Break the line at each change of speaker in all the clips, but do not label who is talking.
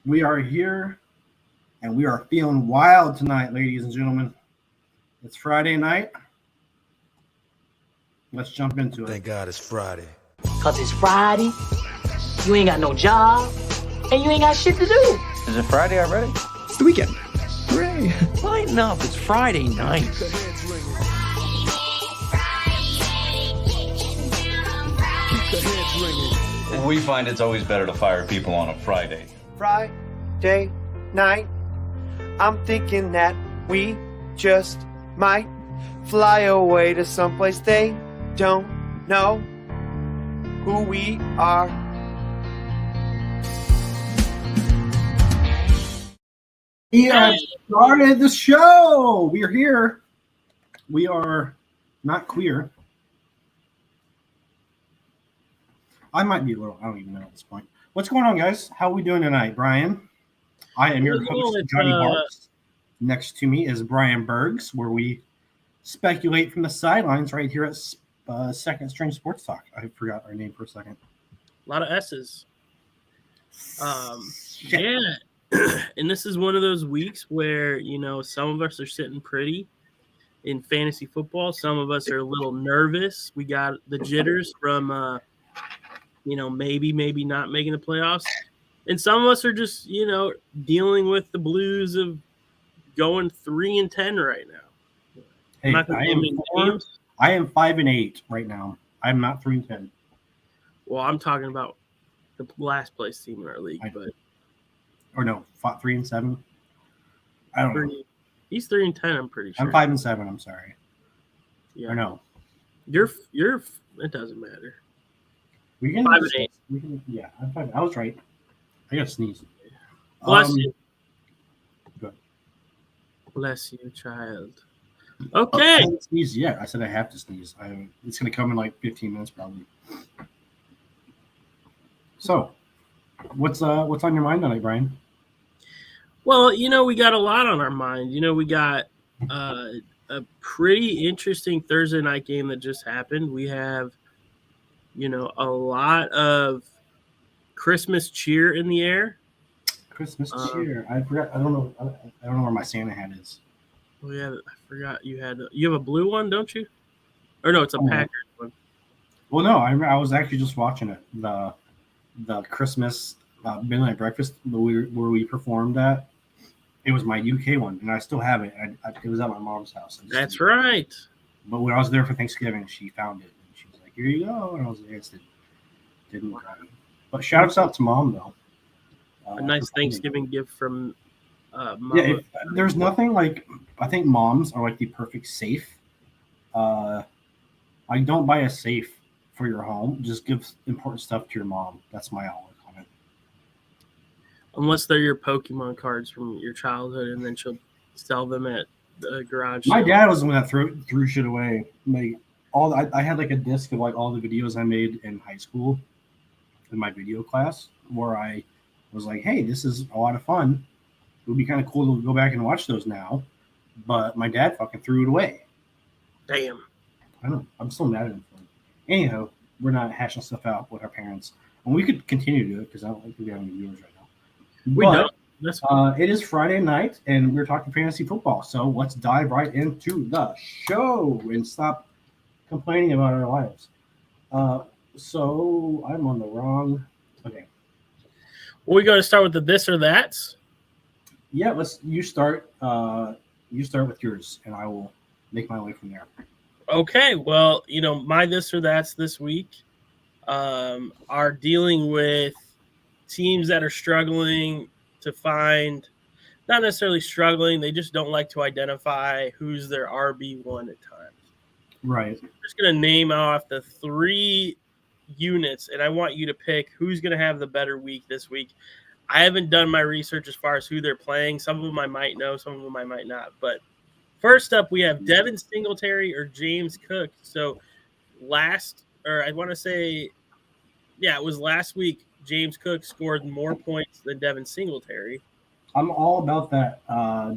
We are here and we are feeling wild tonight, ladies and gentlemen. It's Friday night. Let's jump into it.
Thank God it's Friday.
Cause it's Friday, you ain't got no job, and you ain't got shit to do.
Is it Friday already?
It's the weekend. Hooray!
Lighten up, it's Friday night.
We find it's always better to fire people on a Friday.
Friday night, I'm thinking that we just might fly away to someplace they don't know who we are.
We have started the show. We are here. We are not queer. I might be a little. I don't even know at this point. What's going on, guys? How are we doing tonight, Brian? I am your host, Johnny Barks. Next to me is Brian Bergs, where we speculate from the sidelines right here at Second String Sports Talk. I forgot our name for a second.
A lot of S's. Yeah. And this is one of those weeks where, some of us are sitting pretty in fantasy football. Some of us are a little nervous. We got the jitters from, maybe not making the playoffs. And some of us are just, dealing with the blues of going 3-10 right now.
Hey, I am 5-8 right now. I'm not 3-10.
Well, I'm talking about the last place team in our league,
Or no, 3-7. I don't know.
He's 3-10. I'm pretty sure.
I'm 5-7. I'm sorry.
Yeah.
Or no.
You're. It doesn't matter.
We can
5-8.
Yeah, I'm 5. I was right. I got to sneeze.
Bless you.
Good.
Bless you, child. Okay.
I haven't sneezed yet. I said I have to sneeze. It's going to come in like 15 minutes probably. So, what's on your mind tonight, Brian?
Well, we got a lot on our mind. We got a pretty interesting Thursday night game that just happened. We have, a lot of Christmas cheer in the air.
Christmas cheer. I forgot. I don't know where my Santa hat is.
Oh yeah, I forgot you have a blue one, don't you? Or no, it's a Packers one.
Well, no, I was actually just watching it. The Christmas midnight breakfast where we performed at. It was my UK one, and I still have it. It was at my mom's house.
That's right.
But when I was there for Thanksgiving, she found it, and she was like, "Here you go." And I was like, "Yes, it didn't cry." But shout out to Mom though.
A nice Thanksgiving gift from Mom.
Yeah, there's nothing like. I think moms are like the perfect safe. I don't buy a safe for your home. Just give important stuff to your mom. That's my outlook on it.
Unless they're your Pokemon cards from your childhood, and then she'll sell them at the garage.
My dad was the one that threw shit away. I had like a disc of like all the videos I made in high school, in my video class, where I was like, "Hey, this is a lot of fun. It would be kind of cool to go back and watch those now." But my dad fucking threw it away.
Damn.
I know. I'm still mad at him for it. Anyhow, we're not hashing stuff out with our parents, and we could continue to do it because I don't think we have any viewers right now.
We don't. That's
it is Friday night, and we're talking fantasy football. So let's dive right into the show and stop complaining about our lives. So I'm on the wrong. Okay.
Well, we got to start with the this or that's.
Yeah, you start. You start with yours, and I will make my way from there.
Okay. Well, my this or that's this week are dealing with teams that are struggling to find, not necessarily struggling, they just don't like to identify who's their RB1 at times.
Right.
I'm just going to name off the 3 units, and I want you to pick who's going to have the better week this week. I haven't done my research as far as who they're playing. Some of them I might know, some of them I might not. But first up, we have Devin Singletary or James Cook. So it was last week, James Cook scored more points than Devin Singletary.
I'm all about that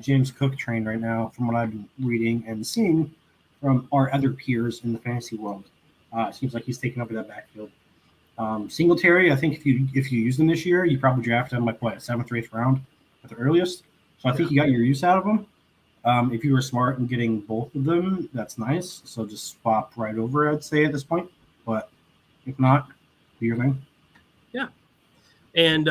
James Cook train right now from what I've been reading and seeing from our other peers in the fantasy world. It seems like he's taking over that backfield. Singletary, I think if you use them this year, you probably draft him like what, 7th or 8th round at the earliest. So I think you got your use out of them. If you were smart in getting both of them, that's nice. So just swap right over, I'd say, at this point. But if not, do your thing.
Yeah. And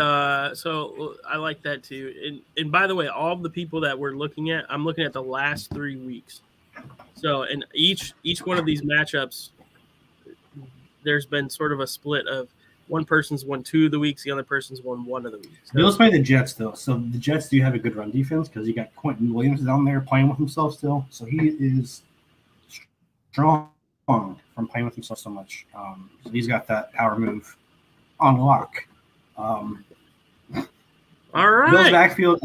so I like that too. And by the way, all of the people that we're looking at, I'm looking at the last 3 weeks. So and each one of these matchups, there's been sort of a split of one person's won 2 of the weeks, the other person's won 1 of the weeks. So,
Let's play the Jets, though. So the Jets do have a good run defense because you got Quentin Williams down there playing with himself still. So he is strong from playing with himself so much. So he's got that power move on lock.
all
Bill's
right.
backfield,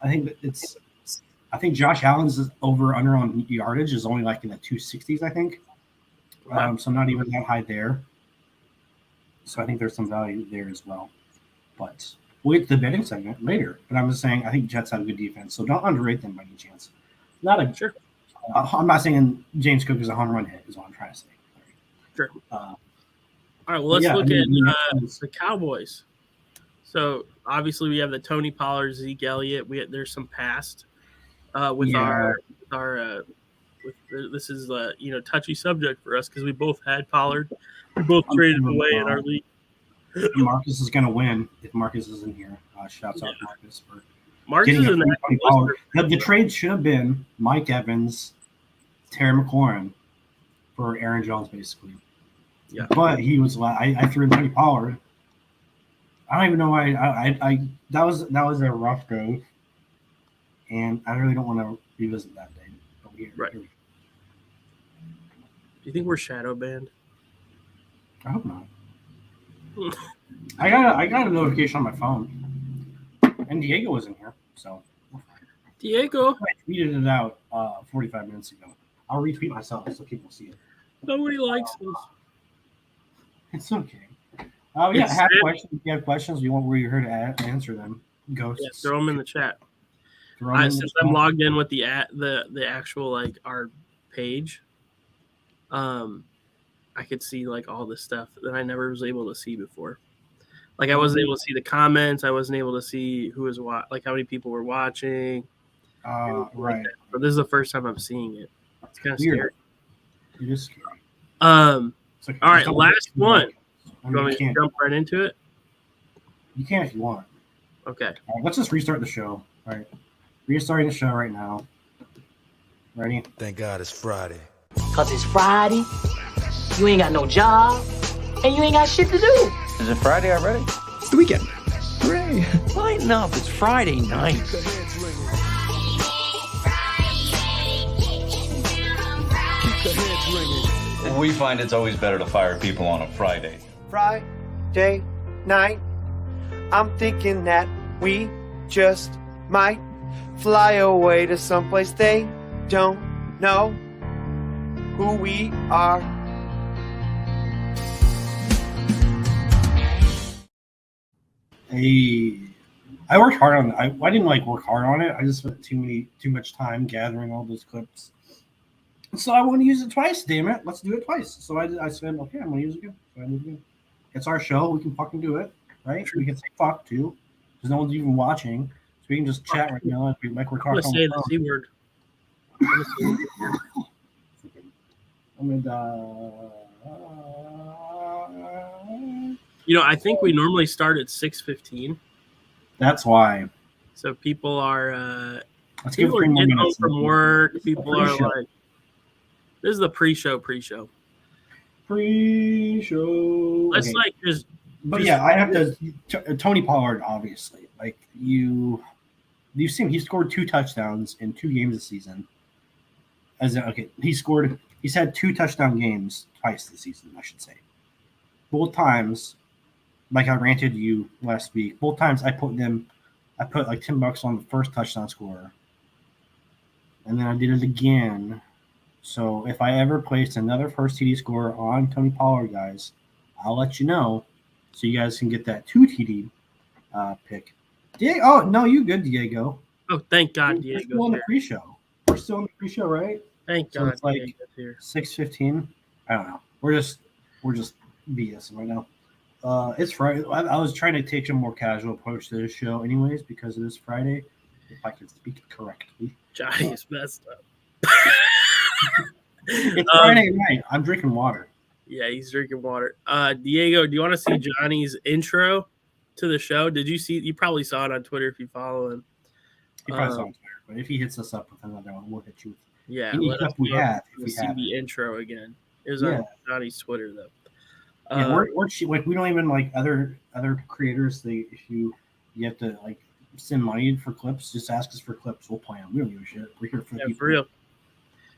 I think Josh Allen's over under on yardage is only like in the 260s, I think. So not even that high there. So I think there's some value there as well. But we'll get to the betting segment later. But I'm just saying I think Jets have a good defense, so don't underrate them by any chance.
Sure.
I'm not saying James Cook is a home run hit, is what I'm trying to say.
Sure. All right, well, let's look at the Cowboys. So obviously we have the Tony Pollard, Zeke Elliott. There's some past with our this is touchy subject for us because we both had Pollard. We both traded him away in our league.
Marcus is going to win if Marcus isn't here. Shouts out Marcus for
Marcus
getting
is in that.
Tony Pollard. The trade should have been Mike Evans, Terry McLaurin for Aaron Jones, basically.
Yeah.
But he was. I threw in Tony Pollard. I don't even know why. That was a rough go, and I really don't want to revisit that day.
Right. Do you think we're shadow banned?
I hope not. I got a notification on my phone, and Diego was in here, so
Diego.
I tweeted it out 45 minutes ago. I'll retweet myself so people see it.
Nobody likes us.
It's okay. Have questions. If you have questions, we're here to answer them. Ghosts.
Yeah, throw them in the chat. Since I'm logged in with the actual like our page, I could see like all this stuff that I never was able to see before. Like I wasn't able to see the comments. I wasn't able to see who was like how many people were watching.
Right.
Like but this is the first time I'm seeing it. It's kind of scary.
It is scary.
Okay. All right, last one. You want me to jump right into it?
You can if you want.
Okay.
All right, let's just restart the show. All right. Restarting the show right now. Ready?
Thank God it's Friday.
Cause it's Friday, you ain't got no job, and you ain't got shit to do.
Is it Friday already?
It's the weekend. Hooray.
Lighten up. It's Friday night.
We find it's always better to fire people on a Friday.
Friday night, I'm thinking that we just might fly away to someplace they don't know who we are.
I worked hard on it. I didn't work hard on it. I just spent too much time gathering all those clips. So I want to use it twice, damn it. Let's do it twice. So I said, okay, I'm going to use it again. So I did it again. It's our show. We can fucking do it, right? We can say fuck, too, because no one's even watching. So we can just chat right now like we're talking.
I'm going to say the C word. I think we normally start at 6:15.
That's why.
So people are
people are
getting home from work. People are like, this is the pre-show.
Pre-show.
Let's just.
But yeah, I have to. Tony Pollard, obviously, like you've seen, he scored 2 touchdowns in 2 games this season. He's had 2 touchdown games twice this season, I should say. Both times, like I ranted to you last week, both times I put like $10 on the first touchdown scorer. And then I did it again. So if I ever placed another first TD scorer on Tony Pollard, guys, I'll let you know so you guys can get that 2 TD pick. Diego, oh, no, you good, Diego.
Oh, thank God,
We're
Diego.
still in the pre-show. We're still in the pre-show, right?
Thank
So
God.
it's like
Diego's here.
6:15. I don't know. We're just BS right now. It's Friday. I was trying to take a more casual approach to this show, anyways, because it is Friday. If I can speak correctly,
Johnny is messed up.
it's Friday night. I'm drinking water.
Yeah, he's drinking water. Diego, do you want to see Johnny's intro to the show? Did you see? You probably saw it on Twitter if you follow him.
He probably saw on Twitter, but if he hits us up with another one, we'll hit you with
Yeah,
any
let
stuff
us
we
know
have.
if
If
you
we have
see
it.
the intro again. It was
Yeah.
on Johnny's Twitter though.
Yeah, we're like we don't even like other creators. If you have to like send money for clips, just ask us for clips. We'll play them. We don't give a shit. We're here for the
Yeah,
people.
for real.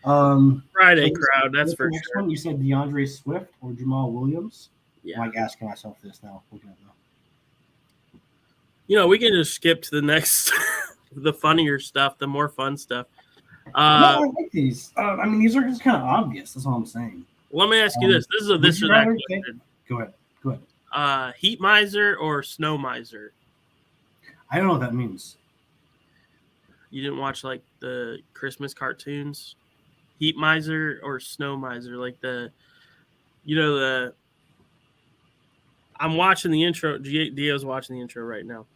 so
Friday
you
crowd,
said-
that's
what's
for
the next
sure.
one? You said DeAndre Swift or Jamal Williams.
Yeah.
I'm like asking myself this now. Looking at them.
We can just skip to the next, the funnier stuff, the more fun stuff.
No, I like these. I mean, these are just kind of obvious. That's all I'm saying.
Let me ask you this: This is a
would
this
you
or that
rather
question.
Go ahead.
Heat miser or snow miser?
I don't know what that means.
You didn't watch like the Christmas cartoons? Heat miser or snow miser? Like I'm watching the intro. Dio's watching the intro right now.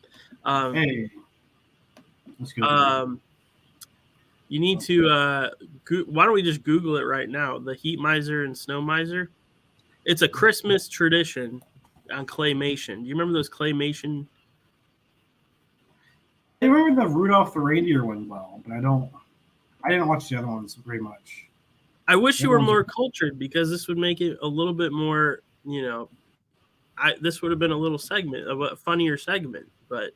Hey, let's go.
You need to. Why don't we just Google it right now? The heat miser and snow miser. It's a Christmas tradition on claymation. Do you remember those claymation?
I remember the Rudolph the Reindeer one well, but I didn't watch the other ones very much.
I wish you were more cultured because this would make it a little bit more. This would have been a little segment of a funnier segment, but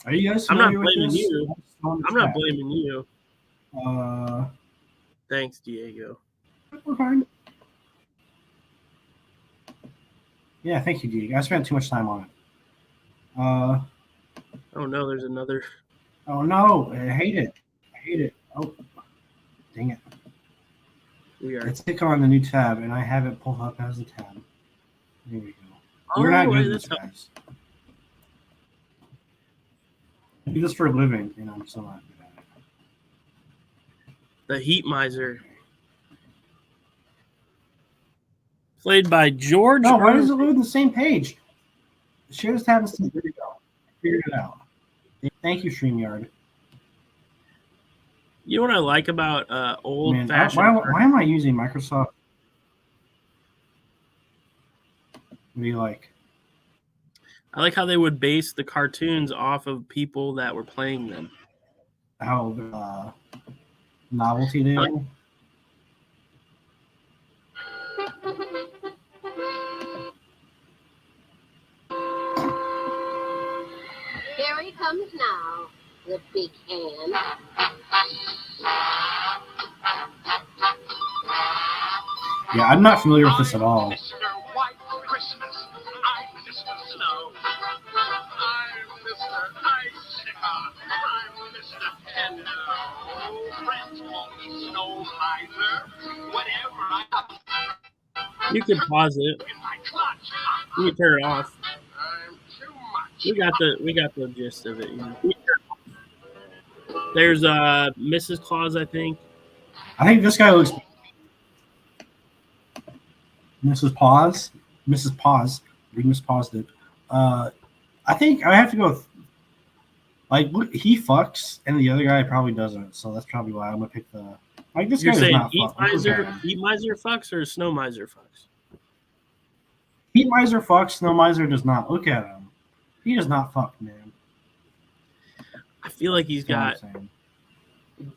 Are you guys?
I'm not
familiar with
blaming
this?
you. I'm not blaming you. Thanks, Diego.
We're fine. Yeah, thank you, Diego. I spent too much time on it.
Oh no, there's another.
Oh no, I hate it. Oh, dang it.
We are.
Let's click on the new tab, and I have it pulled up as a tab. There we go.
Oh,
We're not
wait,
good at this,
that's
guys. I do this for a living, and I'm still not good at it.
The Heat Miser. Played by George.
No, why does it load the same page? Share this tab and see. There you go. Figured it out. Thank you, StreamYard.
You know what I like about old
Man,
fashioned?
why am I using Microsoft? What do you like?
I like how they would base the cartoons off of people that were playing them.
How novelty they are?
Here he comes now, the big hand.
Yeah, I'm not familiar with this at all.
Mr. White Christmas. I'm Mr. Snow. I'm Mr. Icicle. I'm Mr. Hello. Friends call me Snow Miser. Whatever I have
You can pause it.
in my clutch.
You can turn it off.
I'm too much.
We got the gist of it. You know? There's Mrs. Claus, I think.
I think this guy looks. Mrs. Paws. Mrs. Paws. We mispaused it. I think I have to go with. Like, look, he fucks, and the other guy probably doesn't. So that's probably why I'm gonna pick the. Like, this
You're
guy does
saying
not
Heat
fuck. Look at
Miser,
him.
Heat Miser fucks or Snow Miser fucks?
Heat Miser fucks. Snow Miser does not. Look at him. He does not fuck, man.
I feel like he's got
That's what I'm saying.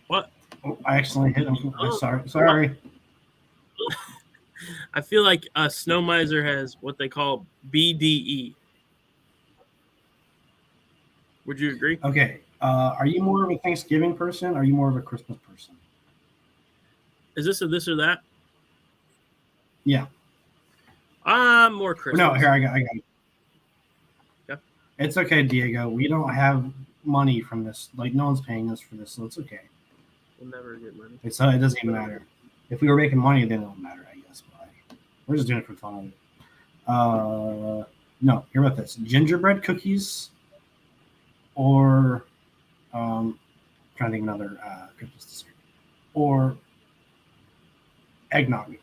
what?
Oh, I accidentally hit him. I'm sorry.
I feel like a Snow Miser has what they call BDE. Would you agree?
Okay. Are you more of a Thanksgiving person? Or are you more of a Christmas person?
Is this a this or that?
Yeah.
I'm more Christmas.
No, here I got it.
Yeah.
It's okay, Diego. We don't have money from this. Like, no one's paying us for this, so it's okay.
We'll never get money.
It doesn't even matter. If we were making money, then it would matter, I guess. But we're just doing it for fun. No, hear about this: gingerbread cookies, or trying to think of another Christmas dessert, or eggnog.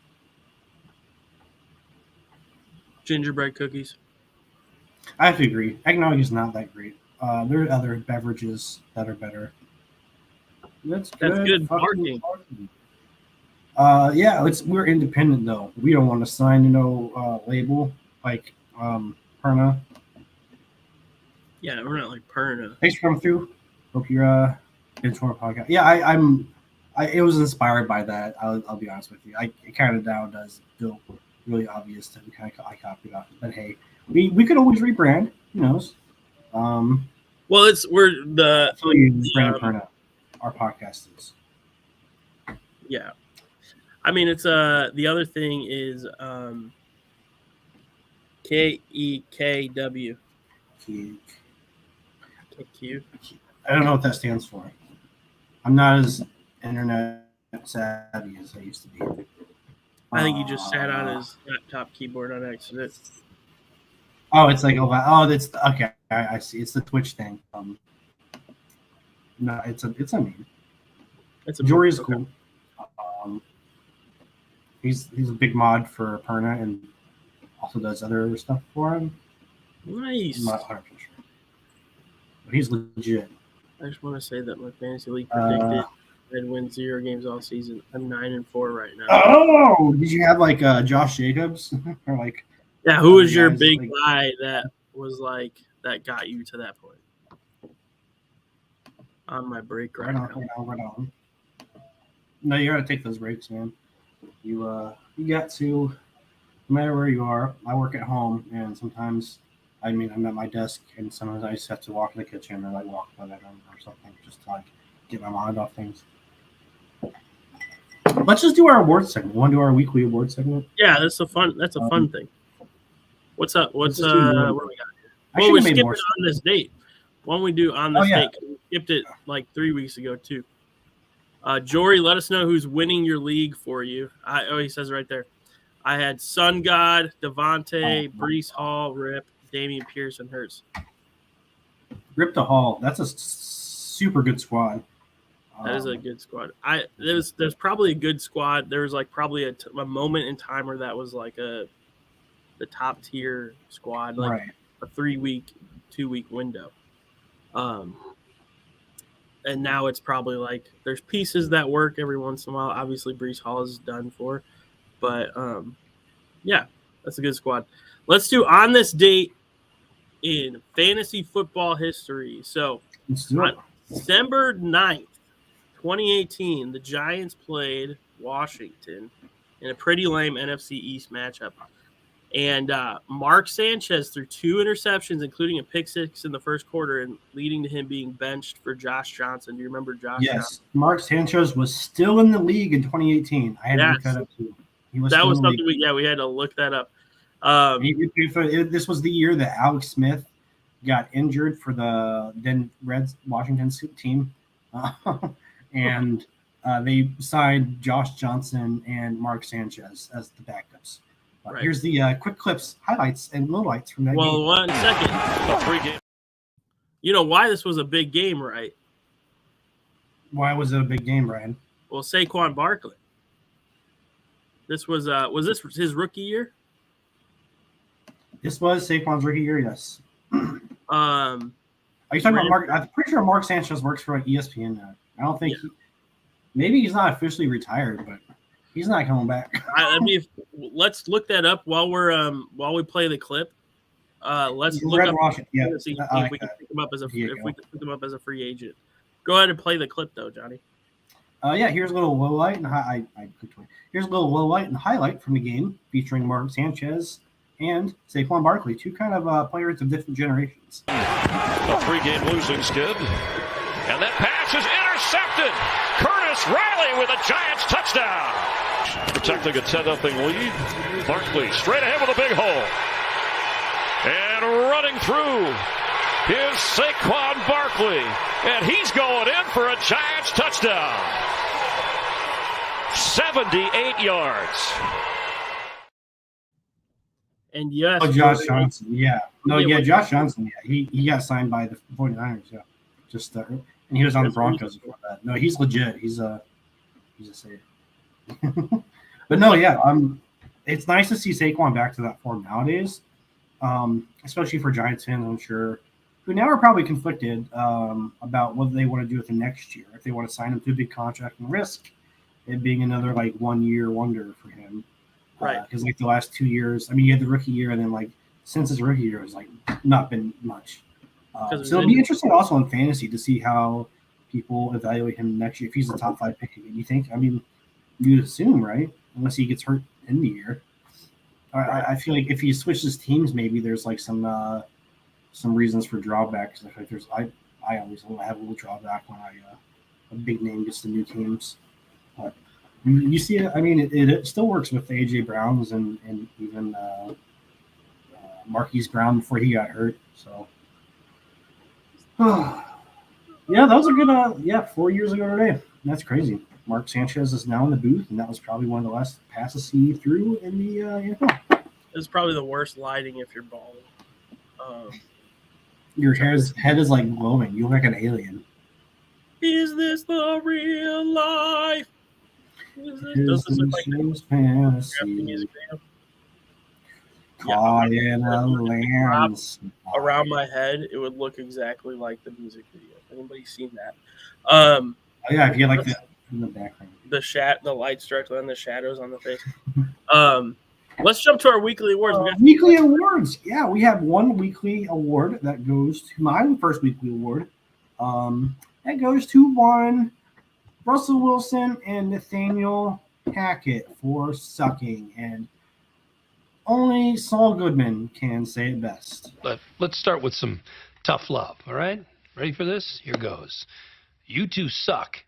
gingerbread cookies.
I have to agree. Eggnog is not that great. There are other beverages that are better. That's
good
fucking
marketing.
Yeah, we're independent though. We don't want to sign label like Perna.
Yeah, we're not like Perna.
Thanks for coming through. Hope you're into our podcast. Yeah, it was inspired by that. I'll be honest with you. It kind of now does feel really obvious that I copied off it. But hey, we could always rebrand. Who knows?
Well, we're the
brand Perna. Our podcast is.
Yeah. I mean, it's the other thing is KEKW. KQ.
I don't know what that stands for. I'm not as internet savvy as I used to be.
I think he just sat on his laptop keyboard on accident.
Oh, it's like that's okay. I see. It's the Twitch thing. No, it's a meme.
It's a
Jory is
okay.
cool. He's a big mod for Perna and also does other stuff for him.
Nice.
I'm not 100% sure, but he's legit.
I just want to say that my fantasy league predicted I'd win 0 games all season. I'm 9-4 right now.
Oh, did you have like Josh Jacobs or like?
Yeah, who was your
guys,
big
like,
guy that was like that got you to that point? On my break right now.
Right on. No, you got to take those breaks, man. You got to, no matter where you are. I work at home, and sometimes, I'm at my desk, and sometimes I just have to walk in the kitchen or like walk by that room or something, just to like get my mind off things. Let's just do our awards segment. Want to do our weekly award segment?
Yeah, that's a fun thing. What's up? What do we got here?
Well,
we skipped it on this date. Why don't we do on this date? We skipped it like 3 weeks ago too. Jory, let us know who's winning your league for you. He says right there. I had Sun God, Devontae, Breece Hall, Rip, Damian Pierce, and Hurts.
Rip the Hall. That's a super good squad.
That is a good squad. There's probably a good squad. There was like probably a moment in time where that was like the top tier squad, like a 3-week, 2-week window. And now it's probably like there's pieces that work every once in a while. Obviously, Breece Hall is done for, but yeah, that's a good squad. Let's do on this date in fantasy football history. So on December 9th, 2018, the Giants played Washington in a pretty lame NFC East matchup. And Mark Sanchez threw 2 interceptions, including a pick 6 in the first quarter, and leading to him being benched for Josh Johnson. Do you remember Josh Johnson?
Yes. Mark Sanchez was still in the league in 2018. I had to look that up too.
That was something we had to look that up.
This was the year that Alex Smith got injured for the then Washington team. And they signed Josh Johnson and Mark Sanchez as the backups. Right. Here's the quick clips, highlights, and lowlights from that game.
Well, 1 second. You know why this was a big game, right?
Why was it a big game, Brian?
Well, Saquon Barkley. This was this his rookie year?
This was Saquon's rookie year, yes.
Are
you talking about Mark? I'm pretty sure Mark Sanchez works for ESPN now. I don't think maybe he's not officially retired, but he's not coming back.
I mean, let's look that up while we play the clip. Let's look up see if we can pick him up as a free agent. Go ahead and play the clip though, Johnny.
Here's a little low light and here's a little low light and highlight from the game featuring Mark Sanchez and Saquon Barkley, 2 kind of players of different generations.
A 3-game losing skid, and that pass is intercepted. Curtis Riley with a Giants touchdown. Protecting a 10-0 lead. Barkley straight ahead with a big hole. And running through is Saquon Barkley. And he's going in for a Giants touchdown. 78 yards.
And yes.
Oh, Josh Johnson. Yeah. No, yeah, Josh Johnson. Yeah. He got signed by the 49ers. Yeah. Just and he was on the Broncos before that. No, he's legit. He's a safe. But no, yeah, it's nice to see Saquon back to that form nowadays, especially for Giants fans, I'm sure, who now are probably conflicted about what they want to do with him next year. If they want to sign him to a big contract and risk it being another like 1 year wonder for him.
Right.
Because like the last 2 years, I mean, you had the rookie year, and then like since his rookie year, it's like not been much. So it'll be interesting also in fantasy to see how people evaluate him next year if he's a top 5 pick. You think? I mean, you'd assume, right? Unless he gets hurt in the year. I feel like if he switches teams, maybe there's like some reasons for drawbacks. I feel like I always have a little drawback when a big name gets to new teams. But you see it. I mean, it still works with AJ Browns and even Marquise Brown before he got hurt. So, yeah, that was a good 4 years ago today. That's crazy. Mark Sanchez is now in the booth, and that was probably one of the last passes he threw in the NFL.
It's probably the worst lighting if you're bald.
Your head is like glowing. You look like an alien.
Is this the real life? Does this look like
fantasy? Caught in a lens.
Around my head, it would look exactly like the music video. Anybody's seen that?
Yeah, if you like that in the background.
The lights directly on the shadows on the face. Let's jump to our weekly awards.
Weekly awards. Yeah, we have one weekly award that goes to my first weekly award. That goes to one Russell Wilson and Nathaniel Hackett for sucking. And only Saul Goodman can say it best.
Let's start with some tough love, all right? Ready for this? Here goes. You two suck.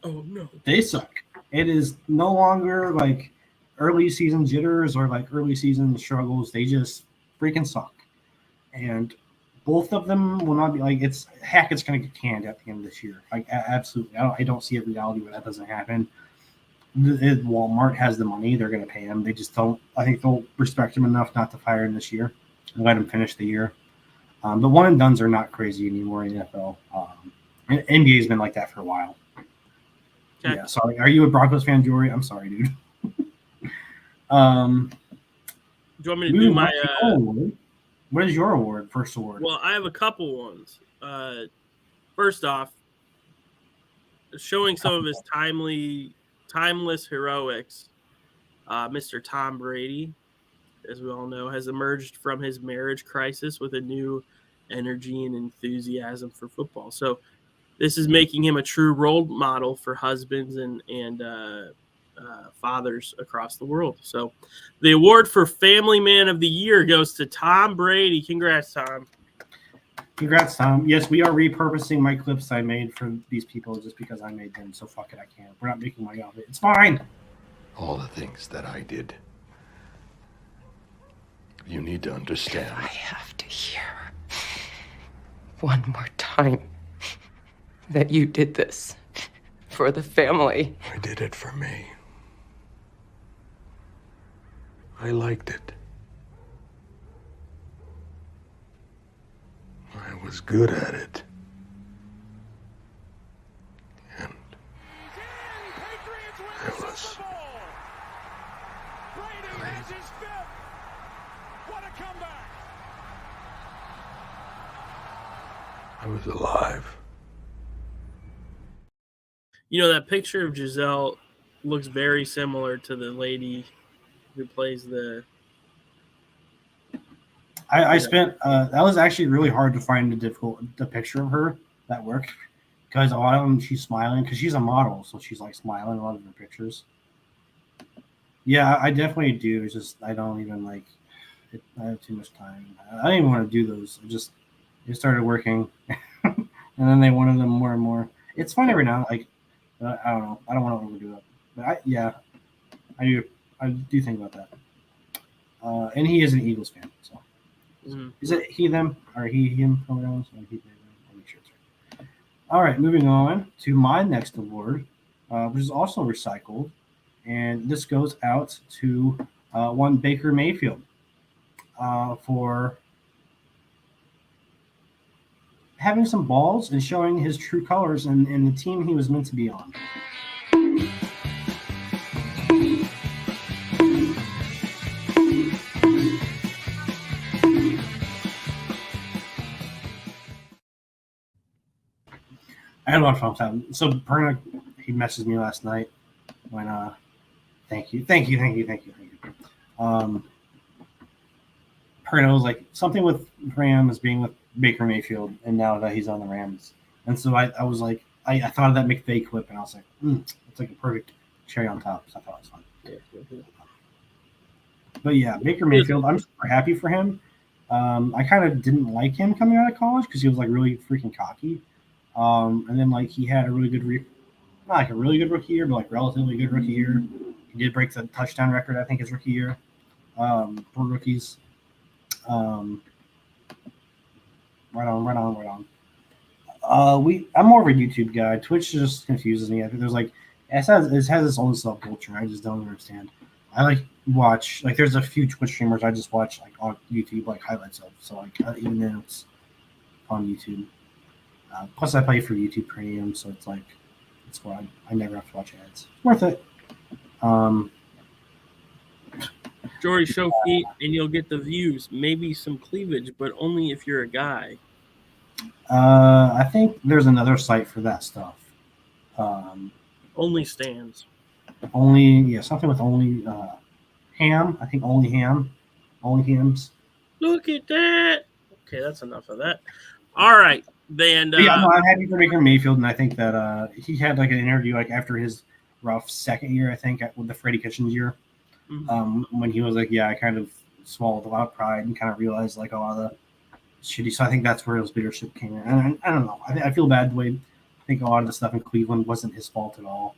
Oh, no.
They suck. It is no longer like early season jitters or like early season struggles. They just freaking suck. And both of them will not be like Hackett's going to get canned at the end of this year. Like absolutely. I don't see a reality where that doesn't happen. Walmart has the money. They're going to pay him. They just don't. I think they'll respect him enough not to fire him this year and let him finish the year. The one and dones are not crazy anymore in the NFL. And NBA has been like that for a while. Okay. Yeah, sorry. Are you a Broncos fan, Jory? I'm sorry, dude.
Do you want me to do my
what is your award? First award.
Well, I have a couple ones. First off, showing some of his timeless heroics, Mr. Tom Brady, as we all know, has emerged from his marriage crisis with a new energy and enthusiasm for football. So this is making him a true role model for husbands and fathers across the world. So the award for Family Man of the Year goes to Tom Brady. Congrats, Tom.
Congrats, Tom. Yes, we are repurposing my clips I made for these people just because I made them. So fuck it, I can't. We're not making money off it. It's fine.
All the things that I did. You need to understand.
I have to hear one more time that you did this for the family.
I did it for me. I liked it. I was good at it. And it was great. I was alive.
You know, that picture of Giselle looks very similar to the lady who plays the...
I spent that was actually really hard to find the picture of her that worked because a lot of them she's smiling because she's a model, so she's like smiling in a lot of her pictures. Yeah, I definitely do. It's just I don't even like it. I have too much time. I don't even want to do those. It started working, and then they wanted them more and more. It's fun every now. Like I don't know. I don't want to overdo it, but I do think about that. And he is an Eagles fan, so. Is it he, them, or he, him pronouns? Or he, them? I'll make sure it's right. All right, moving on to my next award, which is also recycled. And this goes out to one Baker Mayfield for having some balls and showing his true colors in the team he was meant to be on. had a lot of fun with that. So Perna, he messaged me last night when thank you. Perna was like something with Rams being with Baker Mayfield, and now that he's on the Rams, and so I was like, I thought of that McVay clip, and I was like, it's like a perfect cherry on top. So I thought it was fun. But yeah, Baker Mayfield, I'm super happy for him. I kind of didn't like him coming out of college because he was like really freaking cocky. And then like he had a really good, not like a really good rookie year, but like relatively good rookie year. He did break the touchdown record, I think, his rookie year for rookies. Right on. I'm more of a YouTube guy. Twitch just confuses me. I think there's like it has its own subculture. I just don't understand. I like watch like there's a few Twitch streamers I just watch like on YouTube like highlights of. So like even though it's on YouTube. Plus I pay for YouTube Premium, so it's like it's why I never have to watch ads. Worth it.
Jordy, show feet and you'll get the views. Maybe some cleavage, but only if you're a guy.
I think there's another site for that stuff.
Only stands.
Something with only ham. I think only ham. Only hams.
Look at that. Okay, that's enough of that. All right. Then
I'm happy for Baker Mayfield, and I think that he had like an interview like after his rough second year, I think, with the Freddie Kitchens year. When he was like, yeah, I kind of swallowed a lot of pride and kind of realized like a lot of the shitty. So I think that's where his leadership came in. And I don't know. I feel bad the way I think a lot of the stuff in Cleveland wasn't his fault at all.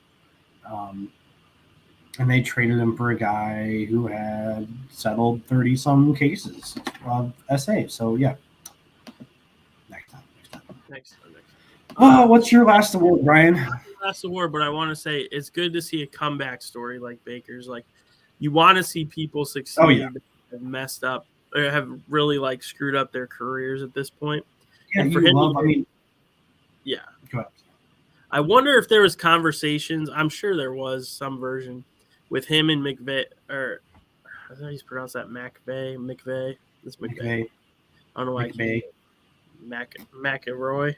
And they traded him for a guy who had settled 30-some cases of SA. So yeah. Next time. What's your last award, Brian?
Last award, but I want to say it's good to see a comeback story like Baker's. Like, you want to see people succeed that have messed up or have really like screwed up their careers at this point.
Yeah,
and for him, yeah.
Go ahead.
I wonder if there was conversations. I'm sure there was some version with him and McVay, or I don't know how he's pronounced that. McVay. It's McVay. I don't know why.
McVay.
McElroy.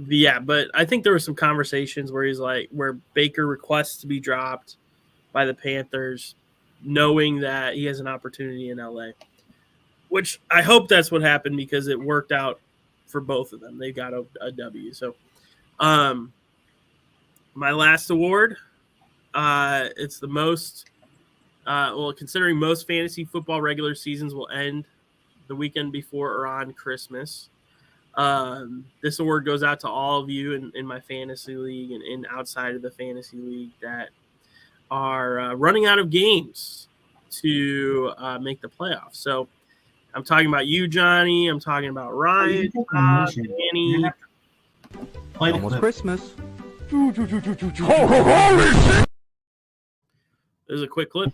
Yeah, but I think there were some conversations where he's like, where Baker requests to be dropped by the Panthers, knowing that he has an opportunity in LA, which I hope that's what happened because it worked out for both of them. They got a W. So, my last award, it's the most, considering most fantasy football regular seasons will end the weekend before or on Christmas. This award goes out to all of you in my fantasy league and outside of the fantasy league that are running out of games to make the playoffs. So I'm talking about you, Johnny. I'm talking about Ryan, Danny.
Almost Christmas.
There's a quick clip.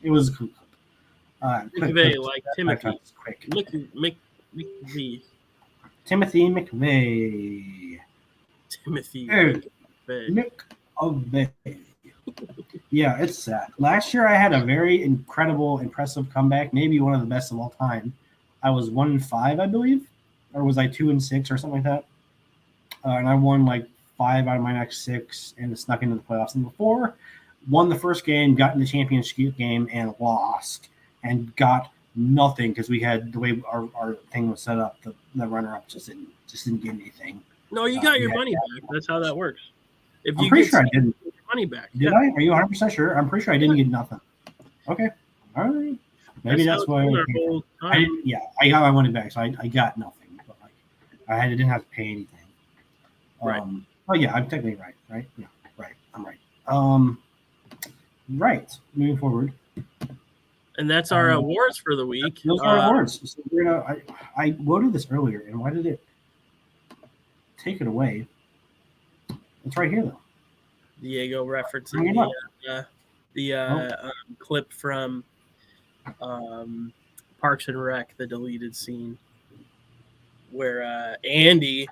It was a quick clip.
McVay, like Timothy.
Timothy McVay. McVay. Yeah, it's sad. Last year I had a very impressive comeback, maybe one of the best of all time. I was 1-5, I believe, or was I 2-6 or something like that? And I won like 5 out of my next 6 and snuck into the playoffs. And before, won the first game, got in the championship game, and lost. And got nothing because we had the way our thing was set up. The runner-up just didn't get anything.
No, you got your money back. That's how that works. If
I'm pretty sure I didn't.
Your money back.
Did I? Are you 100% sure? I'm pretty sure I didn't get nothing. Okay. All right. Maybe that's why. I didn't. Yeah, I got my money back, so I got nothing. But like, didn't have to pay anything.
Right.
Oh yeah, I'm technically right. Right. Yeah. Right. I'm right. Right. Moving forward.
And that's our awards for the week.
Those are awards. So we're gonna. I voted this earlier, and why did it take it away? It's right here, though.
Diego referencing the clip from Parks and Rec, the deleted scene, where Andy.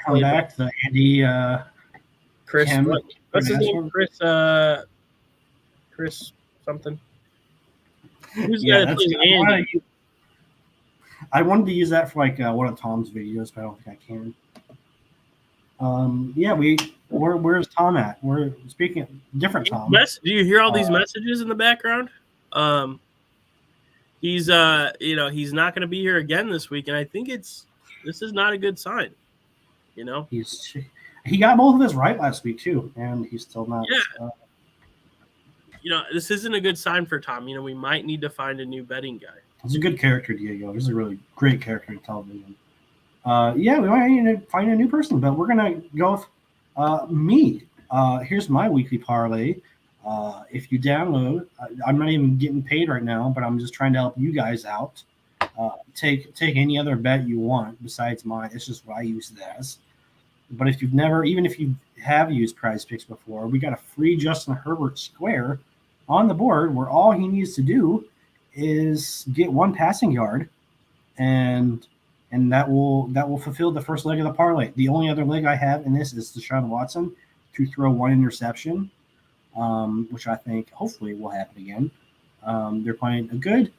Come back, the Andy.
Chris. What's his name? Chris something. Who's the guy that plays Andy?
I wanted to use that for like one of Tom's videos, but I don't think I can. Where's Tom at? We're speaking different Tom.
Do you hear all these messages in the background? He's he's not going to be here again this week, and I think this is not a good sign.
He got both of his right last week too, and he's still not.
Yeah. This isn't a good sign for Tom. We might need to find a new betting guy.
He's a good character, Diego. He's a really great character in television. We might need to find a new person, but we're gonna go with me. Here's my weekly parlay. If you download, I'm not even getting paid right now, but I'm just trying to help you guys out. Take any other bet you want besides mine. It's just what I use it as. But if even if you have used Prize Picks before, we got a free Justin Herbert square on the board where all he needs to do is get one passing yard, and that will fulfill the first leg of the parlay. The only other leg I have in this is Deshaun Watson to throw one interception, which I think hopefully will happen again. They're playing a good,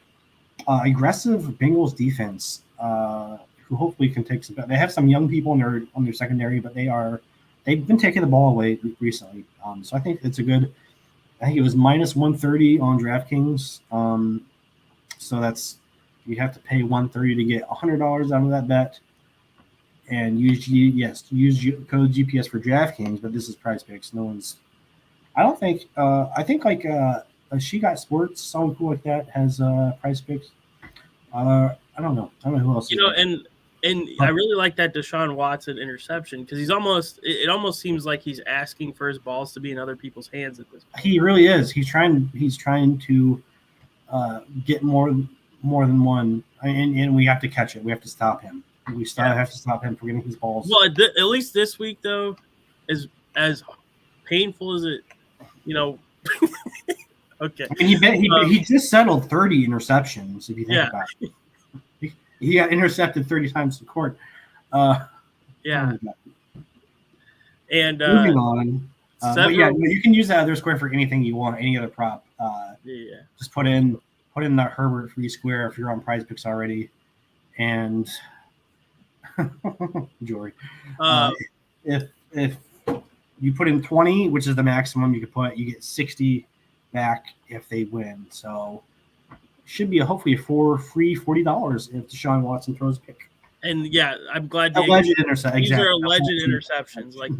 aggressive Bengals defense, who hopefully can take some. They have some young people on their secondary, but they've been taking the ball away recently. So I think it's a good. I think it was minus 130 on DraftKings. So that's you have to pay 130 to get $100 out of that bet, and use code GPS for DraftKings. But this is Prize Picks. No one's. I don't think. I think like She Got Sports, someone cool like that has Prize Picks. I don't know who else.
And I really like that Deshaun Watson interception because it almost seems like he's asking for his balls to be in other people's hands at this point.
He really is. He's trying to get more than one, and we have to catch it. We have to stop him. We have to stop him from getting his balls.
Well, at least this week though, as painful as it, okay.
I mean, he just settled 30 interceptions. If you think about it. He got intercepted 30 times in court.
And
moving on. But you can use that other square for anything you want, any other prop. Just put in that Herbert free square if you're on Prize Picks already, and Jory. If you put in 20, which is the maximum you could put, you get 60 back if they win. So. Should be hopefully a free $40 if Deshaun Watson throws a pick.
And I'm glad
alleged interception.
These are alleged interceptions. Like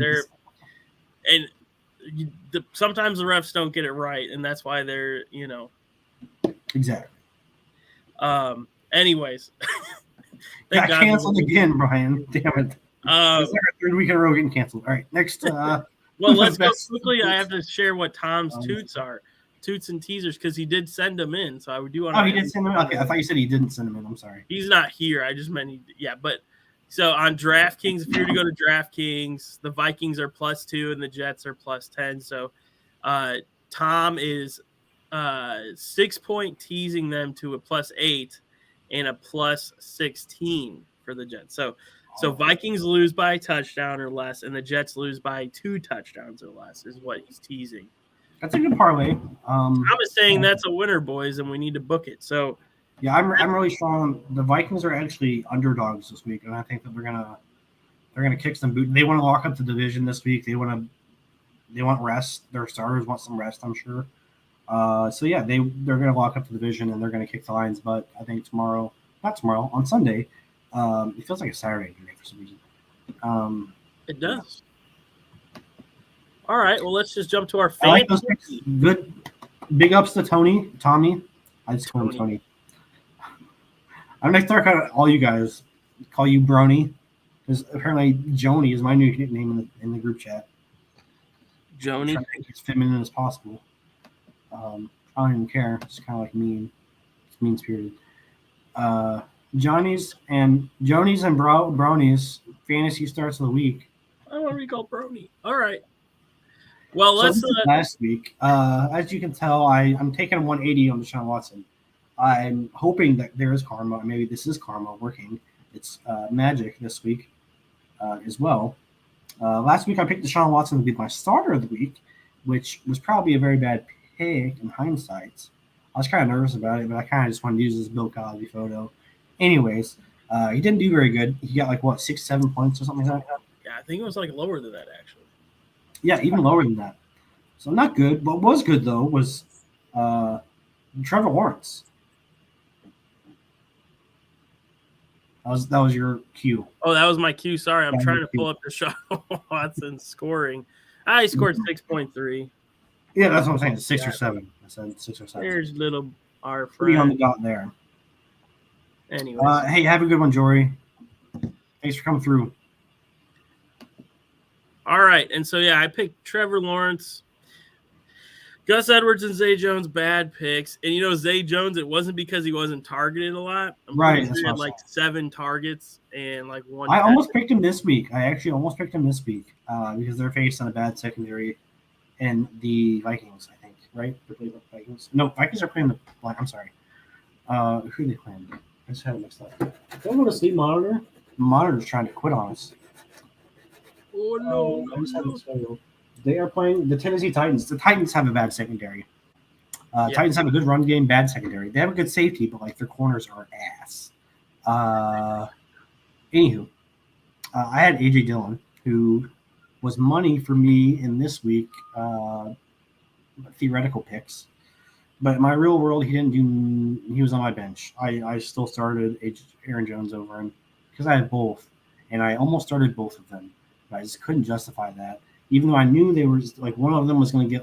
sometimes the refs don't get it right, and that's why they're
exactly.
Anyways,
got canceled again, Brian. Damn it! It's like our third week in a row getting canceled. All right, next.
Well, let's go quickly. I have to share what Tom's toots are. Toots and teasers because he did send them in, so I do want to.
Oh, he did send them in. Okay, I thought you said he didn't send them in. I'm sorry.
He's not here. I just meant but so on DraftKings, if you were to go to DraftKings, the Vikings are +2 and the Jets are +10. So Tom is 6-point teasing them to a +8 and a +16 for the Jets. So Vikings lose by a touchdown or less, and the Jets lose by 2 touchdowns or less is what he's teasing.
That's a good parlay.
I'm saying that's a winner, boys, and we need to book it. So,
I'm really strong. The Vikings are actually underdogs this week, and I think that they're gonna kick some boot. They want to lock up the division this week. They want rest. Their starters want some rest, I'm sure. They're gonna lock up the division and they're gonna kick the Lions' butt. I think on Sunday. It feels like a Saturday today for some reason.
It does. All right, well, let's just jump to our
I like those picks. Good. Big ups to Tommy. I just call him Tony. I'm going to start calling all you guys. Call you Brony. Because apparently Joni is my new nickname in the group chat.
Joni?
I'm trying to make it as feminine as possible. I don't even care. It's kind of like mean. It's mean-spirited. Jonies and Bronies fantasy starts of the week.
I want to be called Brony. All right. Well, let's
last week. As you can tell, I'm taking a 180 on Deshaun Watson. I'm hoping that there is karma. Maybe this is karma working. It's magic this week as well. Last week I picked Deshaun Watson to be my starter of the week, which was probably a very bad pick in hindsight. I was kind of nervous about it, but I kind of just wanted to use this Bill Cosby photo. Anyways, he didn't do very good. He got 6-7 points or something like that.
Yeah, think it was like lower than that, actually.
Yeah, even lower than that. So not good. What was good though was Trevor Lawrence. That was your cue.
Oh, that was my cue. Sorry, I'm
Yeah,
trying
your
to pull up the Deshaun Watson scoring. He scored 6.3.
Yeah, that's what I'm saying. 6 or 7. I said 6 or 7.
There's little our
Pretty on the
friend.
dot there.
Anyway,
Hey, have a good one, Jory. Thanks for coming through.
all right, and so I picked Trevor Lawrence, Gus Edwards, and Zay Jones. Bad picks, and Zay Jones. It wasn't because he wasn't targeted a lot.
Right,
He
that's
had
what I
like 7 targets and like 1.
I almost picked him this week. I actually almost picked him this week because they're facing a bad secondary and the Vikings, I think, right? They're playing the Vikings. No, Vikings are playing the – I'm sorry. Who are they playing? I just had it mixed up. Don't go to sleep, Monitor. Monitor's trying to quit on us.
Oh, no.
I just had it scheduled. They are playing the Tennessee Titans. The Titans have a bad secondary. Titans have a good run game, bad secondary. They have a good safety, but their corners are ass. Anywho, I had AJ Dillon, who was money for me in this week theoretical picks, but in my real world, he didn't do. He was on my bench. I still started Aaron Jones over him because I had both, and I almost started both of them, but I just couldn't justify that. Even though I knew they were just, one of them was going to get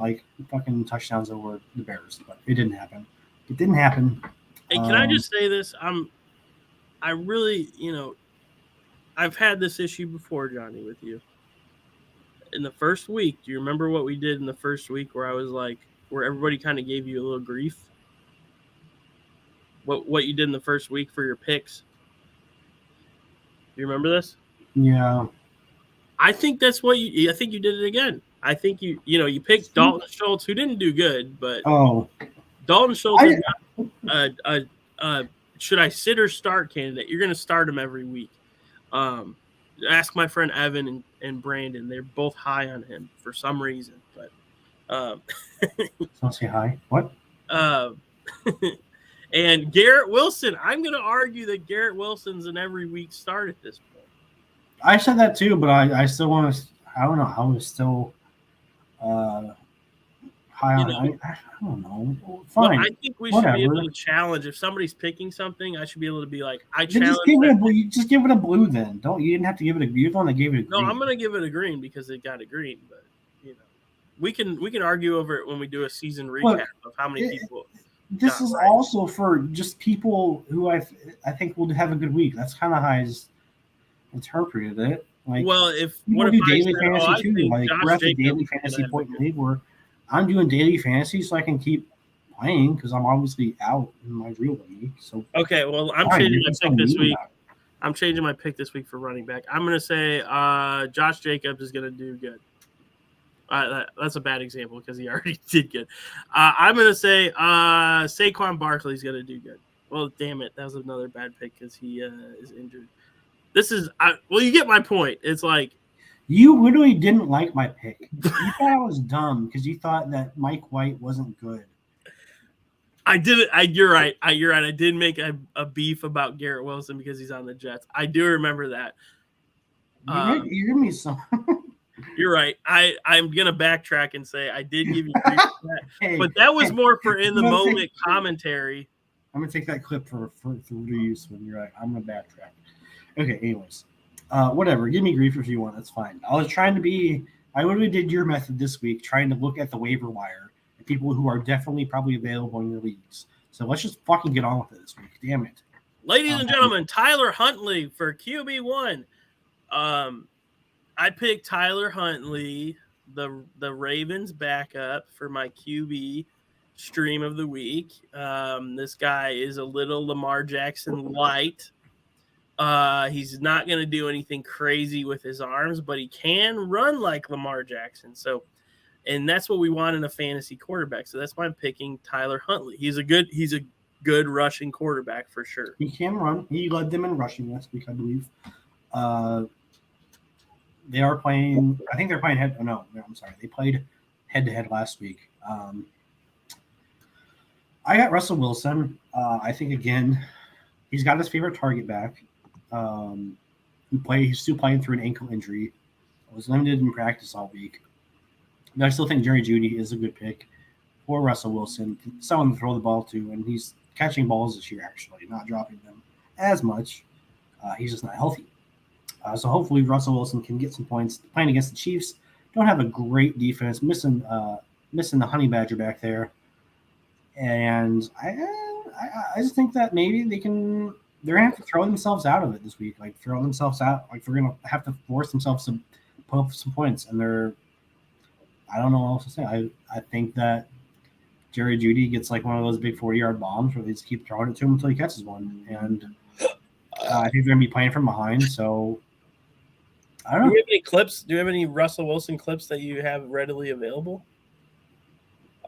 fucking touchdowns over the Bears, but it didn't happen. It didn't happen.
Hey, can I just say this? I really, I've had this issue before, Johnny, with you. In the first week, do you remember what we did in the first week where I was where everybody kind of gave you a little grief? What you did in the first week for your picks? Do you remember this?
Yeah.
I think that's what I think you did it again. I think you picked Dalton Schultz, who didn't do good, but Dalton Schultz is not should I sit or start candidate. You're going to start him every week. Ask my friend Evan and Brandon. They're both high on him for some reason. But
don't say hi. What?
And Garrett Wilson. I'm going to argue that Garrett Wilson's an every week start at this point.
I said that too, but I still want to. I don't know. I was still high on. I don't know. Fine.
Well, I think we should be able to challenge if somebody's picking something. I should be able to be like, I challenge.
Just give it a blue then. You didn't have to give it a. You're the one that gave it a green.
No, I'm going to give it a green because it got a green. But we can argue over it when we do a season recap of how many people.
This is also for just people who I think will have a good week. That's kind of how I interpreted it.
If
what if daily fantasy too? We're at the daily fantasy point in the league where I'm doing daily fantasy so I can keep playing because I'm obviously out in my real league. So
I'm changing my pick this week. I'm changing my pick this week for running back. I'm going to say Josh Jacobs is going to do good. That's a bad example because he already did good. I'm going to say Saquon Barkley is going to do good. Well, damn it. That was another bad pick because he is injured. This is you get my point. It's
you literally didn't like my pick. You thought I was dumb because you thought that Mike White wasn't good.
I did it. You're right. You're right. I did make a beef about Garrett Wilson because he's on the Jets. I do remember that.
You give me some.
You're right. I'm gonna backtrack and say I did give you grief for that, but that was more for in the moment commentary.
I'm gonna take that clip for use when you're like, I'm gonna backtrack. Okay, anyways. Whatever. Give me grief if you want. That's fine. I literally did your method this week, trying to look at the waiver wire and people who are definitely probably available in your leagues. So let's just fucking get on with it this week. Damn it.
Ladies and gentlemen, Tyler Huntley for QB1. I picked Tyler Huntley, the Ravens backup, for my QB stream of the week. This guy is a little Lamar Jackson light. He's not going to do anything crazy with his arms, but he can run like Lamar Jackson. So, and that's what we want in a fantasy quarterback. So that's why I'm picking Tyler Huntley. He's a good rushing quarterback for sure.
He can run. He led them in rushing last week, I believe. They are playing. I think they're playing head. Oh no, I'm sorry. They played head to head last week. I got Russell Wilson. I think again, he's got his favorite target back. He's still playing through an ankle injury, was limited in practice all week. But I still think Jerry Jeudy is a good pick for Russell Wilson, someone to throw the ball to, and he's catching balls this year, actually, not dropping them as much. He's just not healthy. So hopefully Russell Wilson can get some points. Playing against the Chiefs, don't have a great defense, missing the Honey Badger back there. And I just think that maybe they're going to have to throw themselves out of it this week, like throw themselves out. Like they're going to have to force themselves to put up some points. And I don't know what else to say. I think that Jerry Jeudy gets like one of those big 40-yard bombs where they just keep throwing it to him until he catches one. And I think they're going to be playing from behind. So I don't know.
Do you have any clips? Do you have any Russell Wilson clips that you have readily available?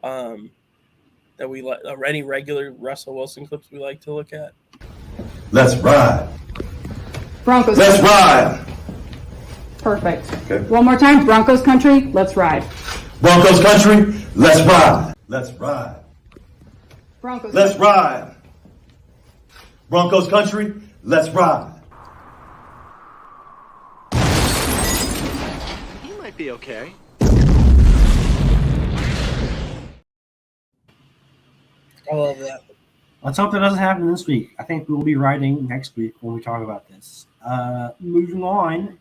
That we like, or any regular Russell Wilson clips we like to look at?
Let's ride.
Broncos.
Let's ride.
Perfect.
Okay.
One more time. Broncos country. Let's ride.
Broncos country. Let's ride. Let's ride.
Broncos.
Let's ride. Broncos country. Let's ride.
He might be okay.
I love that.
Let's hope that doesn't happen this week. I think we'll be riding next week when we talk about this. Moving on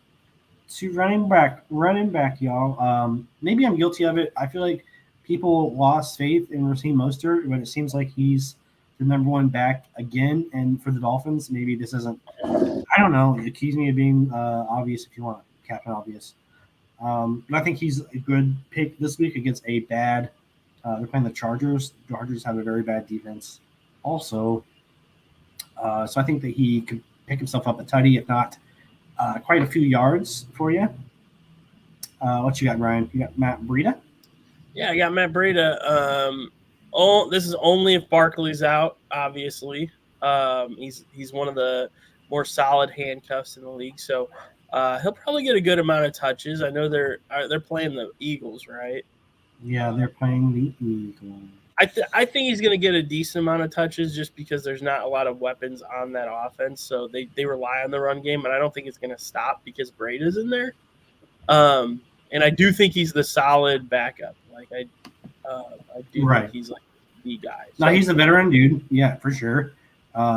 to running back, y'all. Maybe I'm guilty of it. I feel like people lost faith in Raheem Mostert, but it seems like he's the number one back again. And for the Dolphins, maybe this isn't. I don't know. Accuse me of being obvious if you want, Captain Obvious. But I think he's a good pick this week against a bad. They're playing the Chargers. The Chargers have a very bad defense also. So I think that he could pick himself up a tutty, if not quite a few yards for you. What you got, Ryan? You got Matt Breida?
Yeah, I got Matt Breida. This is only if Barkley's out, obviously. He's one of the more solid handcuffs in the league. So he'll probably get a good amount of touches. I know they're playing the Eagles, right?
Yeah, they're playing the Eagles.
I think he's going to get a decent amount of touches just because there's not a lot of weapons on that offense. So they rely on the run game, and I don't think it's going to stop because Breida's in there. And I do think he's the solid backup. Like I do think he's like the guy.
No, he's a veteran dude. Yeah, for sure.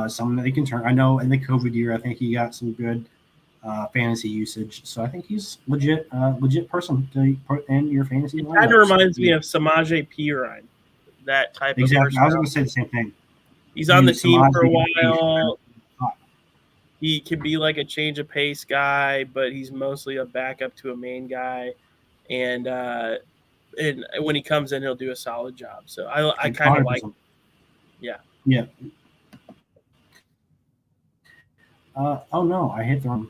Someone that they can turn. I know in the COVID year, I think he got some good fantasy usage. So I think he's legit person to put in your fantasy.
It kind of reminds me of Samaje Perine, that type of person.
I was going to say the same thing.
He's on the team for a while. He can be like a change of pace guy, but he's mostly a backup to a main guy. And when he comes in, he'll do a solid job. So I kind of like him. Yeah.
Yeah. Oh, no, I hit the wrong.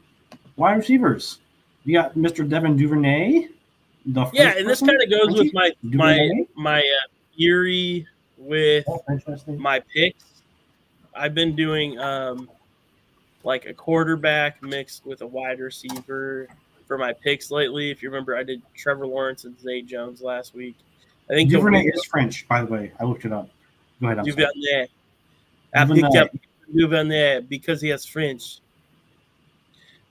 Wide receivers. You got Mr. Devin Duvernay.
Yeah, and this kind of goes with my theory with my picks. I've been doing like a quarterback mixed with a wide receiver for my picks lately. If you remember, I did Trevor Lawrence and Zay Jones last week. I think
Duvernay is French, by the way. I looked it up. Go ahead.
Duvernay. I picked up Duvernay because he has French.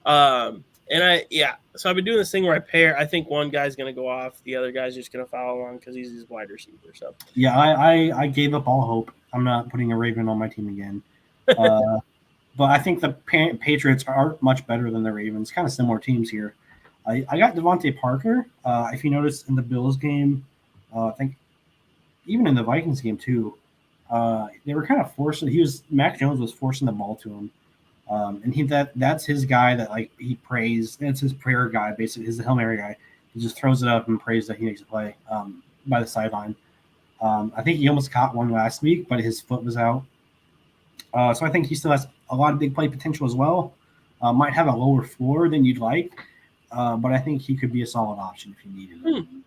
So I've been doing this thing where I pair. I think one guy's going to go off, the other guy's just going to follow along because he's his wide receiver. So
yeah, I gave up all hope. I'm not putting a Raven on my team again. But I think the Patriots are much better than the Ravens. Kind of similar teams here. I got Devontae Parker. If you notice in the Bills game, I think even in the Vikings game too, they were kind of forcing. Mac Jones was forcing the ball to him. And that's his guy that like he prays. That's his prayer guy, basically. He's the Hail Mary guy. He just throws it up and prays that he makes a play by the sideline. I think he almost caught one last week, but his foot was out. So I think he still has a lot of big play potential as well. Might have a lower floor than you'd like, but I think he could be a solid option if you needed him.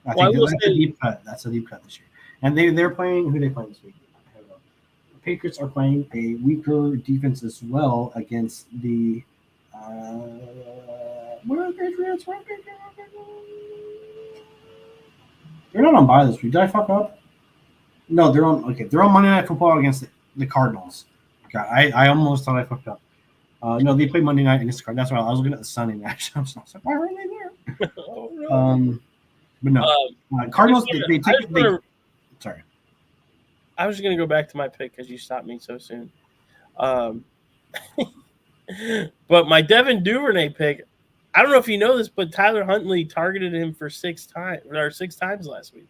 I think that's a deep cut. That's a deep cut this year. And they're playing. Who are they playing this week? The Patriots are playing a weaker defense as well against the. Where are the Patriots? They're not on bye this week. Did I fuck up? No, they're on. Okay, they're on Monday Night Football against the Cardinals. God, I almost thought I fucked up. No, they play Monday night against the Cardinals. That's why I was looking at the Sunday match. I was like, why are they there?
Oh, no.
But no, Cardinals. Sorry.
I was just gonna go back to my pick because you stopped me so soon. But my Devin Duvernay pick, I don't know if you know this, but Tyler Huntley targeted him for 6 times last week,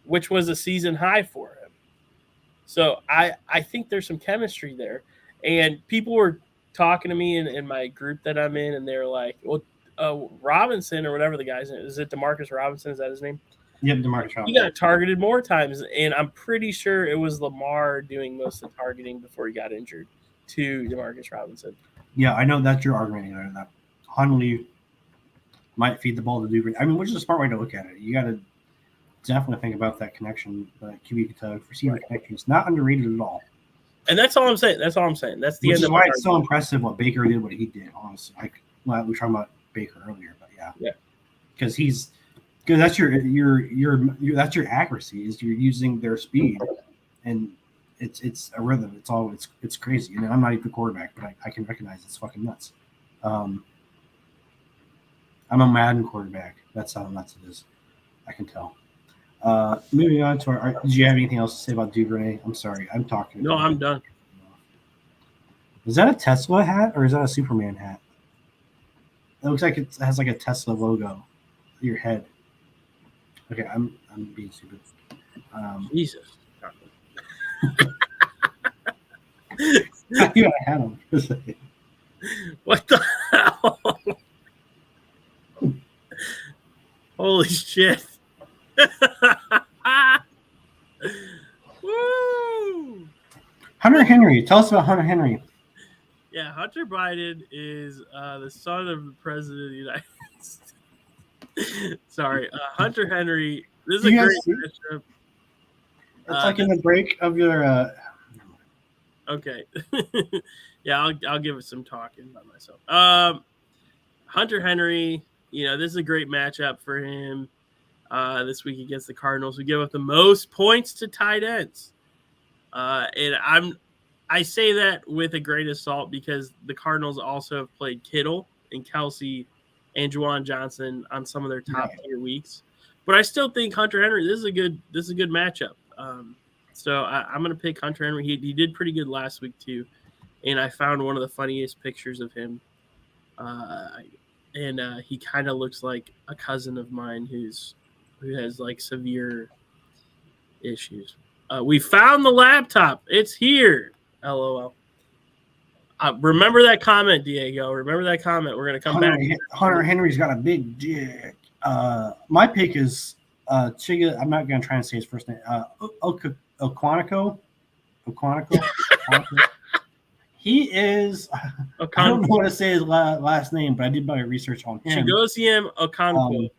which was a season high for him. So I think there's some chemistry there. And people were talking to me in my group that I'm in, and they're like, well, Robinson or whatever the guy's name is. It Demarcus Robinson? Is that his name?
Yep, Demarcus Robinson.
He got targeted more times, and I'm pretty sure it was Lamar doing most of the targeting before he got injured to Demarcus Robinson.
Yeah, I know that's your argument there. That Huntley might feed the ball to Duvernay. I mean, which is a smart way to look at it. You got to definitely think about that connection, QB to receiver connection. It's not underrated at all.
And that's all I'm saying. That's the
Which
end
is
of
why
my
it's so impressive what Baker did, what he did. Honestly, we were talking about Baker earlier, but yeah, because that's your that's your accuracy is you're using their speed, and it's a rhythm. It's crazy. And I'm not even a quarterback, but I can recognize it's fucking nuts. I'm a Madden quarterback. That's how nuts it is. I can tell. Moving on to our. Did you have anything else to say about Duvernay? I'm sorry, I'm talking.
No, I'm done.
Is that a Tesla hat or is that a Superman hat? It looks like it has like a Tesla logo. Your head. Okay, I'm being stupid.
Jesus.
You got a hat on.
What the hell? Holy shit. Woo!
Hunter Henry. Tell us about Hunter Henry.
Yeah, Hunter Biden is the son of the president of the United States. Sorry, Hunter Henry. This is a great matchup.
It's like in the break of your.
Okay. Yeah, I'll give it some talking by myself. Hunter Henry. This is a great matchup for him. This week against the Cardinals, who give up the most points to tight ends. And I say that with a grain of salt because the Cardinals also have played Kittle and Kelsey and Juwan Johnson on some of their top tier weeks. But I still think Hunter Henry, this is a good matchup. So I'm going to pick Hunter Henry. He did pretty good last week too. And I found one of the funniest pictures of him. And he kind of looks like a cousin of mine who has like severe issues. We found the laptop. It's here. LOL. Remember that comment, Diego. Remember that comment. We're going to come back.
Hunter Henry's got a big dick. My pick is Chiga. I'm not going to try and say his first name. Oquanico. He is. I don't know what to say his last name, but I did my research on him.
Chigoziem Okonkwo.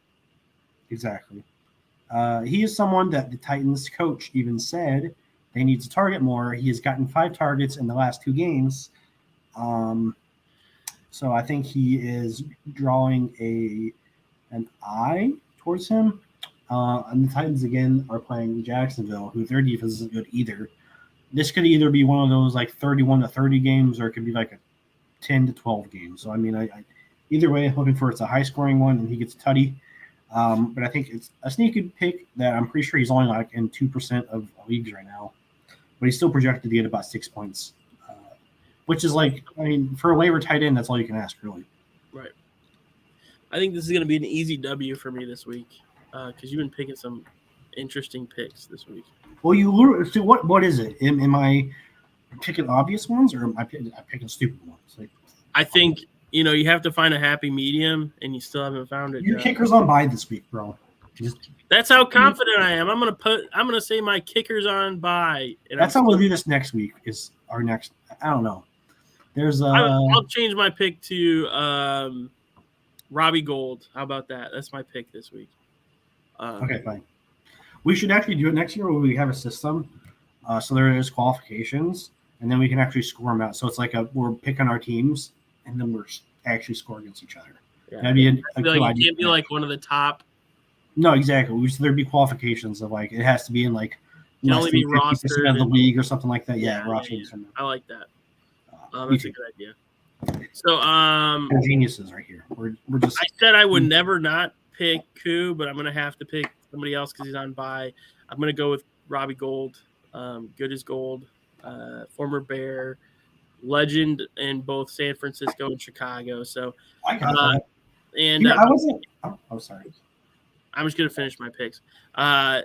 Exactly. He is someone that the Titans coach even said they need to target more. He has gotten 5 targets in the last 2 games. So I think he is drawing an eye towards him. And the Titans, again, are playing Jacksonville, who their defense isn't good either. This could either be one of those like 31-30 games, or it could be like a 10-12 game. So, I mean, I either way, hoping for it's a high-scoring one and he gets a tutty. But I think it's a sneaky pick that I'm pretty sure he's only like in 2% of leagues right now. But he's still projected to get about 6 points, which is like, I mean, for a waiver tight end, that's all you can ask, really.
Right. I think this is going to be an easy W for me this week because you've been picking some interesting picks this week.
Well, so what is it? Am I picking obvious ones or am I picking stupid ones? Like, I
think you have to find a happy medium, and you still haven't found it.
Your kicker's on bye this week, bro.
That's how confident I am. I'm gonna say my kicker's on bye.
That's how we'll do this next week. Is our next? I don't know. There's
I'll change my pick to Robbie Gould. How about that? That's my pick this week.
Okay, fine. We should actually do it next year where we have a system. So there is qualifications, and then we can actually score them out. So it's like we're picking our teams, and then we're actually scoring against each other.
Yeah.
That'd be a cool
idea.
idea.
Can't be like one of the top.
No, exactly. There'd be qualifications of like it has to be in like
only be
50% of the league or something like that. Yeah, roster.
I like that. That's a good idea. So
We're geniuses right here. We're just.
I said I would never not pick Koo, but I'm gonna have to pick somebody else because he's on bye. I'm gonna go with Robbie Gould. Good as gold. Former Bear, legend in both San Francisco and Chicago. So
I got that.
And
I wasn't. Oh, sorry.
I'm just gonna finish my picks. I'm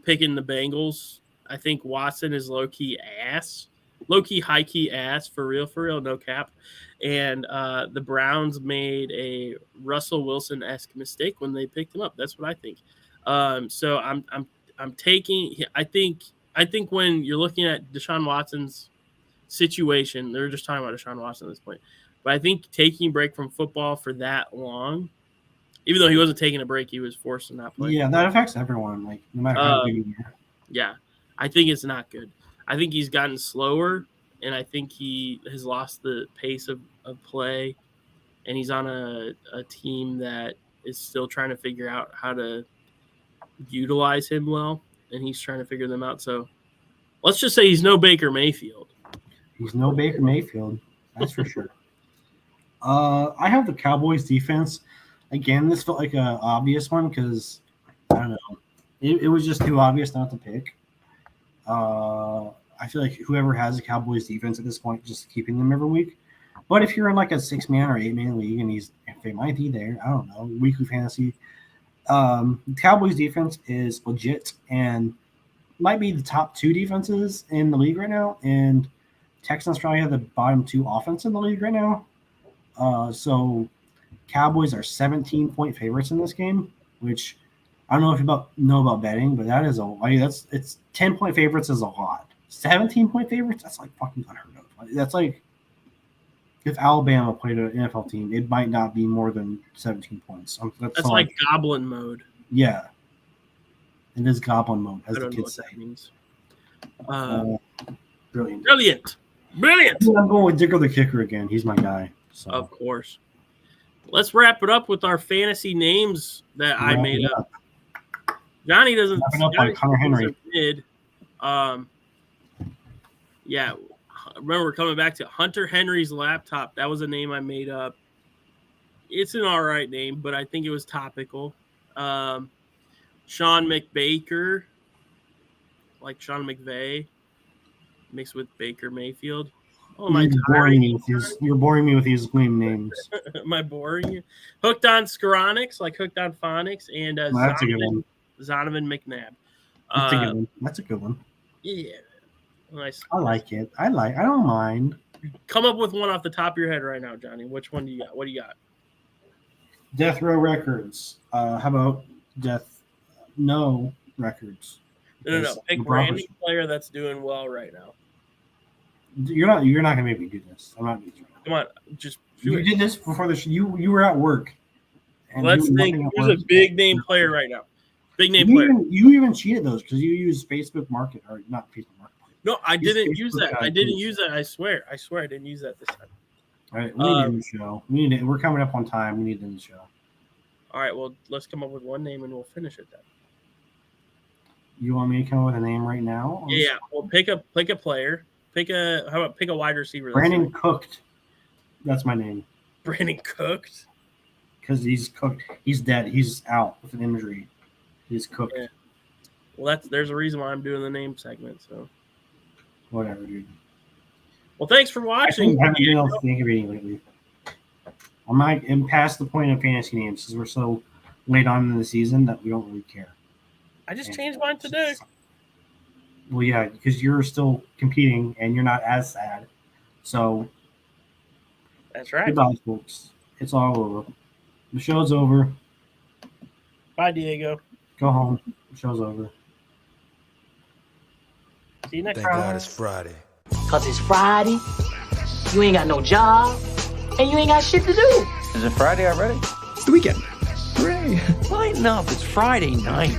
picking the Bengals. I think Watson is low key, high key ass for real, no cap. And the Browns made a Russell Wilson-esque mistake when they picked him up. That's what I think. So I'm taking. I think when you're looking at Deshaun Watson's situation, they're just talking about Deshaun Watson at this point. But I think taking a break from football for that long, even though he wasn't taking a break, he was forced to not play.
Yeah, that affects everyone. Like no matter how good you are.
Yeah, I think it's not good. I think he's gotten slower, and I think he has lost the pace of play, and he's on a team that is still trying to figure out how to utilize him well, and he's trying to figure them out. So let's just say he's no Baker Mayfield.
He's no Baker Mayfield, that's for sure. I have the Cowboys defense. Again, this felt like an obvious one because, I don't know, it was just too obvious not to pick. I feel like whoever has a Cowboys defense at this point, just keeping them every week. But if you're in like a 6-man or 8-man league and if they might be there, I don't know, weekly fantasy, the Cowboys defense is legit and might be the top 2 defenses in the league right now. And Texans probably have the bottom 2 offense in the league right now. So Cowboys are 17-point favorites in this game, which I don't know if you know about betting, but that is it's 10-point favorites is a lot. 17-point favorites, that's like fucking unheard of. That's like if Alabama played an NFL team, it might not be more than 17 points.
That's like goblin mode.
Yeah, it is goblin mode, as the kids say.
That means.
Brilliant. I'm going with Dicker the Kicker again. He's my guy. So.
Of course. Let's wrap it up with our fantasy names that I made up. Johnny doesn't.
Like Hunter Henry.
Yeah. Remember, we're coming back to Hunter Henry's laptop. That was a name I made up. It's an all right name, but I think it was topical. Sean McBaker, like Sean McVay, mixed with Baker Mayfield. Oh my!
You're boring me with these lame names.
Am I boring you? Hooked on Skoronix, like Hooked on Phonics, and
that's a good one.
Zonovan McNabb.
That's a good one. That's a good one.
Yeah, nice.
I like it. I don't mind.
Come up with one off the top of your head right now, Johnny. Which one do you got? What do you got?
Death Row Records. How about No Records?
No. Pick random player that's doing well right now.
You're not gonna make me do this. I'm not.
Come on, just
you did this before the show. You were at work.
Let's think. Who's a big name player right now? Big name player.
You even cheated those because you used Facebook Market or not Facebook Market.
No, I didn't use that. I didn't use that. I swear I didn't use that this time.
All right, we need to end the show. We're coming up on time. We need to end the show.
All right, well, let's come up with one name and we'll finish it then.
You want me to come up with a name right now?
Yeah. Well, pick a player. Pick a wide receiver.
Brandon Cooked. That's my name.
Brandon Cooked?
Because he's cooked. He's dead. He's out with an injury. He's cooked. Yeah.
Well, there's a reason why I'm doing the name segment. So
whatever, dude.
Well, thanks for watching.
I haven't been able to think of anything lately. I'm past the point of fantasy names because we're so late on in the season that we don't really care.
I just changed mine today.
Well, yeah, because you're still competing and you're not as sad. So
that's right.
Goodbye, folks. It's all over. The show's over.
Bye, Diego.
Go home. The show's over.
See you next
time. Thank God it's Friday.
Because it's Friday, you ain't got no job, and you ain't got shit to do.
Is it Friday already?
It's the weekend. Hooray.
Lighten up. It's Friday night.